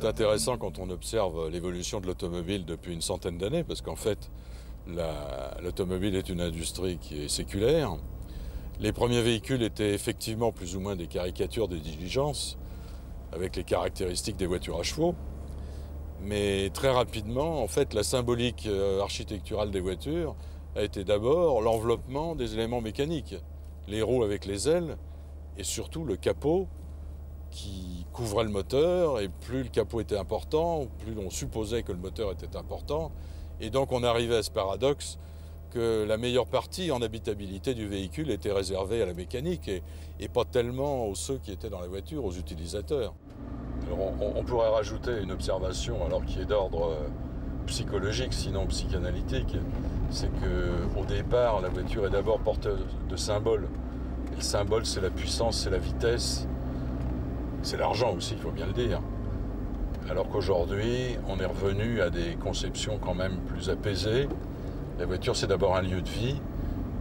C'est intéressant quand on observe l'évolution de l'automobile depuis une centaine d'années, parce qu'en fait, l'automobile est une industrie qui est séculaire. Les premiers véhicules étaient effectivement plus ou moins des caricatures des diligences, avec les caractéristiques des voitures à chevaux. Mais très rapidement, en fait, la symbolique architecturale des voitures a été d'abord l'enveloppement des éléments mécaniques. Les roues avec les ailes et surtout le capot qui couvrait le moteur, et plus le capot était important, plus on supposait que le moteur était important. Et donc on arrivait à ce paradoxe que la meilleure partie en habitabilité du véhicule était réservée à la mécanique et pas tellement aux ceux qui étaient dans la voiture, aux utilisateurs. Alors on pourrait rajouter une observation alors qui est d'ordre psychologique, sinon psychanalytique, c'est qu'au départ, la voiture est d'abord porteuse de symboles. Et le symbole, c'est la puissance, c'est la vitesse, c'est l'argent aussi, il faut bien le dire. Alors qu'aujourd'hui, on est revenu à des conceptions quand même plus apaisées. La voiture, c'est d'abord un lieu de vie,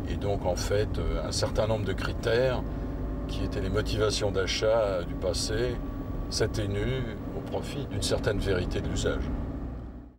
et donc en fait, un certain nombre de critères qui étaient les motivations d'achat du passé s'atténuent au profit d'une certaine vérité de l'usage.